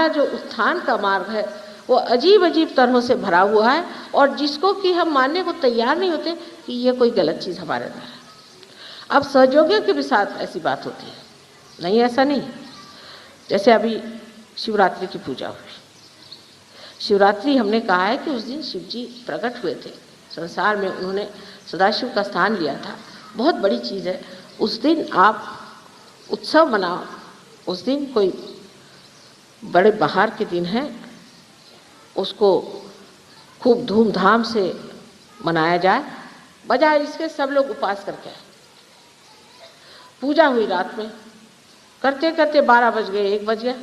हमारा जो उत्थान का मार्ग है वो अजीब अजीब तरहों से भरा हुआ है, और जिसको कि हम मानने को तैयार नहीं होते कि ये कोई गलत चीज़ हमारे अंदर है। अब सहयोगियों के भी साथ ऐसी बात होती है, नहीं ऐसा नहीं। जैसे अभी शिवरात्रि की पूजा हुई, शिवरात्रि हमने कहा है कि उस दिन शिव जी प्रकट हुए थे संसार में, उन्होंने सदाशिव का स्थान लिया था, बहुत बड़ी चीज़ है। उस दिन आप उत्सव मनाओ, उस दिन कोई बड़े बाहर के दिन है, उसको खूब धूमधाम से मनाया जाए, बजाय इसके सब लोग उपवास करके आए। पूजा हुई रात में, करते करते 12 बज गए, 1 बज गया,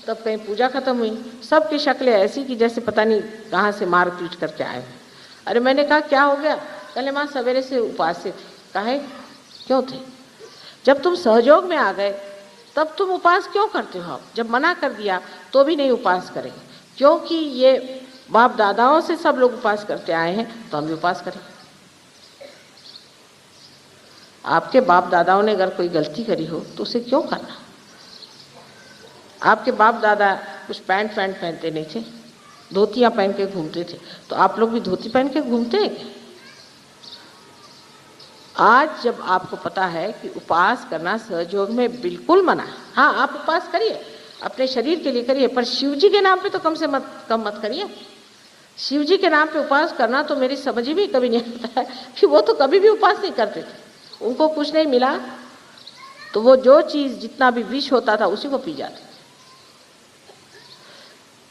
तब कहीं पूजा खत्म हुई। सबकी शक्लें ऐसी कि जैसे पता नहीं कहाँ से मार पीट करके आए। अरे मैंने कहा क्या हो गया? कहले माँ सवेरे से उपवास से थे। काहे, क्यों थे? जब तुम सहयोग में आ गए तब तुम उपवास क्यों करते हो? जब मना कर दिया तो भी नहीं उपवास करेंगे, क्योंकि ये बाप दादाओं से सब लोग उपवास करते आए हैं तो हम भी उपवास करें। आपके बाप दादाओं ने अगर कोई गलती करी हो तो उसे क्यों करना? आपके बाप दादा कुछ पैंट पहनते नहीं थे, धोतियाँ पहन के घूमते थे, तो आप लोग भी धोती पहन के घूमते हैं? आज जब आपको पता है कि उपवास करना सहयोग में बिल्कुल मना है, हाँ आप उपवास करिए, अपने शरीर के लिए करिए, पर शिव जी के नाम पे तो कम मत करिए। शिव जी के नाम पे उपवास करना तो मेरी समझ में कभी नहीं आता है कि वो तो कभी भी उपवास नहीं करते थे। उनको कुछ नहीं मिला तो वो जो चीज़ जितना भी विष होता था उसी को पी जाते।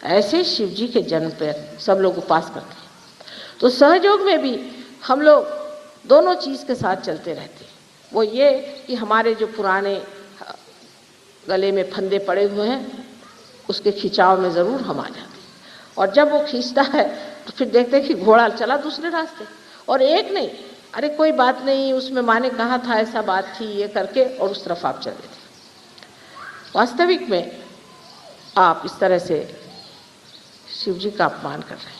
ऐसे शिव जी के जन्म पर सब लोग उपवास करते हैं। तो सहयोग में भी हम लोग दोनों चीज़ के साथ चलते रहते हैं। वो ये कि हमारे जो पुराने गले में फंदे पड़े हुए हैं उसके खिंचाव में ज़रूर हम आ जाते हैं, और जब वो खींचता है तो फिर देखते हैं कि घोड़ा चला दूसरे रास्ते, और एक नहीं, अरे कोई बात नहीं, उसमें माँ ने कहा था ऐसा बात थी, ये करके और उस तरफ आप चले थे। वास्तविक में आप इस तरह से शिव जी का अपमान कर रहे हैं।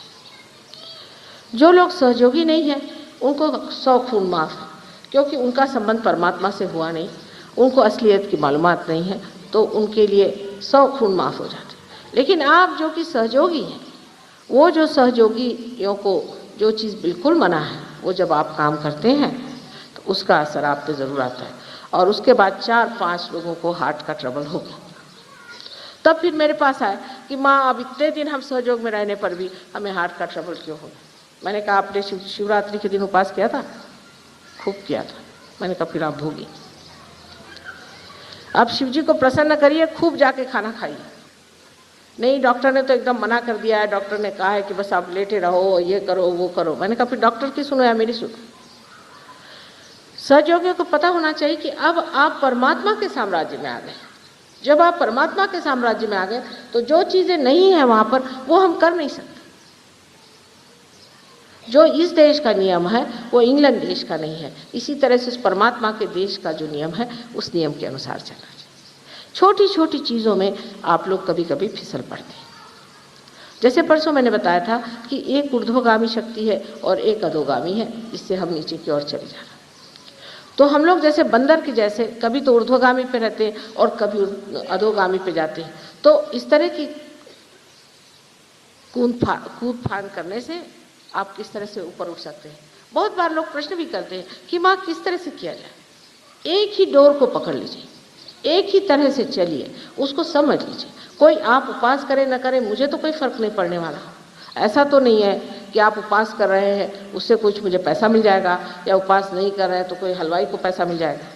जो लोग सहयोगी नहीं हैं उनको 100 खून माफ है, क्योंकि उनका संबंध परमात्मा से हुआ नहीं, उनको असलियत की मालूमात नहीं है, तो उनके लिए 100 खून माफ हो जाते। लेकिन आप जो कि सहयोगी हैं, वो जो सहयोगियों को जो चीज़ बिल्कुल मना है वो जब आप काम करते हैं तो उसका असर आप पे ज़रूर आता है, और उसके बाद 4-5 लोगों को हार्ट का ट्रबल हो गया। तब फिर मेरे पास आए कि माँ अब इतने दिन हम सहयोग में रहने पर भी हमें हार्ट का ट्रबल क्यों हो गया? मैंने कहा आपने शिवरात्रि के दिन उपवास किया था? खूब किया था। मैंने कहा फिर आप भोगी। आप शिव जी को प्रसन्न करिए, खूब जाके खाना खाइए। नहीं, डॉक्टर ने तो एकदम मना कर दिया है, डॉक्टर ने कहा है कि बस आप लेटे रहो, ये करो वो करो। मैंने कहा फिर डॉक्टर की सुनो या मेरी सुनो? सहयोगियों को पता होना चाहिए कि अब आप परमात्मा के साम्राज्य में आ गए। जब आप परमात्मा के साम्राज्य में आ गए तो जो चीज़ें नहीं हैं वहाँ पर वो हम कर नहीं सकते। जो इस देश का नियम है वो इंग्लैंड देश का नहीं है। इसी तरह से परमात्मा के देश का जो नियम है उस नियम के अनुसार चलना चाहिए। छोटी छोटी चीज़ों में आप लोग कभी कभी फिसल पड़ते हैं। जैसे परसों मैंने बताया था कि एक ऊर्ध्वगामी शक्ति है और एक अधोगामी है, जिससे हम नीचे की ओर चले जा रहे हैं। तो हम लोग जैसे बंदर के जैसे कभी तो ऊर्ध्वगामी पे रहते हैं और कभी अधोगामी पे जाते हैं। तो इस तरह की कूद फान करने से आप किस तरह से ऊपर उठ सकते हैं। बहुत बार लोग प्रश्न भी करते हैं कि माँ किस तरह से किया जाए। एक ही डोर को पकड़ लीजिए, एक ही तरह से चलिए, उसको समझ लीजिए। कोई आप उपवास करें न करें मुझे तो कोई फर्क नहीं पड़ने वाला। ऐसा तो नहीं है कि आप उपवास कर रहे हैं उससे कुछ मुझे पैसा मिल जाएगा, या उपवास नहीं कर रहे हैं तो कोई हलवाई को पैसा मिल जाएगा।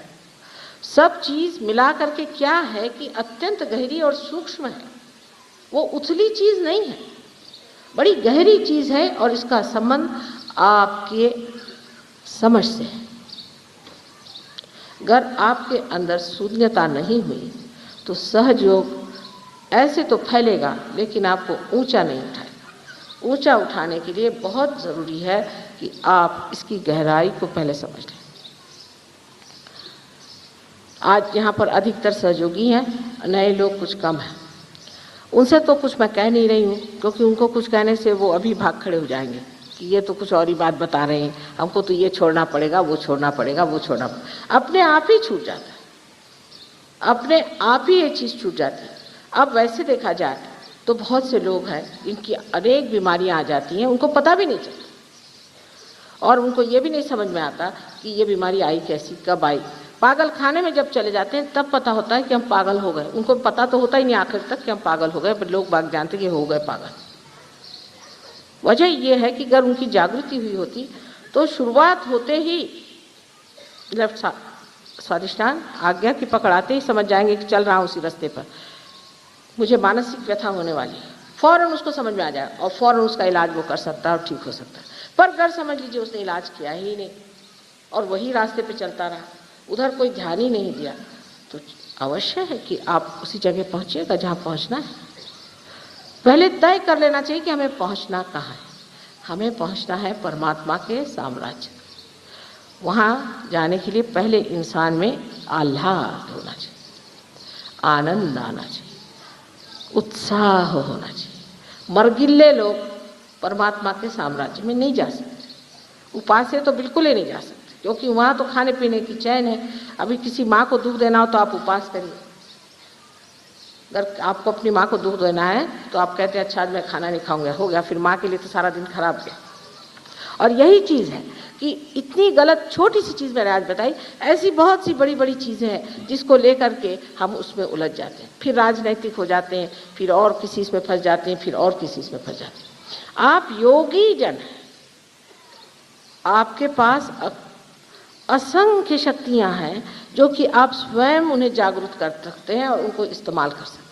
सब चीज़ मिला करके क्या है कि अत्यंत गहरी और सूक्ष्म है, वो उथली चीज़ नहीं है, बड़ी गहरी चीज़ है, और इसका संबंध आपके समझ से है। अगर आपके अंदर शून्यता नहीं हुई तो सहयोग ऐसे तो फैलेगा लेकिन आपको ऊंचा नहीं उठाएगा। ऊंचा उठाने के लिए बहुत ज़रूरी है कि आप इसकी गहराई को पहले समझ लें। आज यहाँ पर अधिकतर सहयोगी हैं, नए लोग कुछ कम हैं। उनसे तो कुछ मैं कह नहीं रही हूँ, क्योंकि उनको कुछ कहने से वो अभी भाग खड़े हो जाएंगे कि ये तो कुछ और ही बात बता रहे हैं, हमको तो ये छोड़ना पड़ेगा, वो छोड़ना पड़ेगा, वो छोड़ना पड़ेगा। अपने आप ही छूट जाता है, अपने आप ही ये चीज़ छूट जाती है। अब वैसे देखा जाए तो बहुत से लोग हैं इनकी अनेक बीमारियां आ जाती हैं, उनको पता भी नहीं चलता और उनको ये भी नहीं समझ में आता कि ये बीमारी आई कैसी, कब आई। पागल खाने में जब चले जाते हैं तब पता होता है कि हम पागल हो गए। उनको पता तो होता ही नहीं आखिर तक कि हम पागल हो गए, पर लोग बाग जानते कि हो गए पागल। वजह यह है कि अगर उनकी जागृति हुई होती तो शुरुआत होते ही लेफ्ट स्वादिष्टान आज्ञा की पकड़ाते ही समझ जाएंगे कि चल रहा हूँ उसी रास्ते पर, मुझे मानसिक व्यथा होने वाली है, फौरन उसको समझ में आ जाए और फौरन उसका इलाज वो कर सकता है और ठीक हो सकता है। पर अगर समझ लीजिए उसने इलाज किया ही नहीं और वही रास्ते पे चलता रहा, उधर कोई ध्यान ही नहीं दिया, तो अवश्य है कि आप उसी जगह पहुंचिएगा जहाँ पहुंचना है। पहले तय कर लेना चाहिए कि हमें पहुंचना कहाँ है। हमें पहुंचना है परमात्मा के साम्राज्य। वहाँ जाने के लिए पहले इंसान में आह्लाद होना चाहिए, आनंद आना चाहिए, उत्साह होना चाहिए। मरगिल्ले लोग परमात्मा के साम्राज्य में नहीं जा सकते, उपास्य तो बिल्कुल ही नहीं जा सकते, क्योंकि वहाँ तो खाने पीने की चैन है। अभी किसी माँ को दूध देना हो तो आप उपवास करिए। अगर आपको अपनी माँ को दूध देना है तो आप कहते हैं अच्छा आज मैं खाना नहीं खाऊंगा, हो गया, फिर माँ के लिए तो सारा दिन खराब गया। और यही चीज़ है कि इतनी गलत छोटी सी चीज़ मैंने आज बताई, ऐसी बहुत सी बड़ी बड़ी चीज़ें हैं जिसको लेकर के हम उसमें उलझ जाते हैं, फिर राजनैतिक हो जाते हैं, फिर और किसी इसमें फंस जाते हैं, फिर और किसी इसमें फंस जाते हैं। आप योगी जन हैं, आपके पास असंख्य शक्तियां हैं जो कि आप स्वयं उन्हें जागरूक कर सकते हैं और उनको इस्तेमाल कर सकते हैं।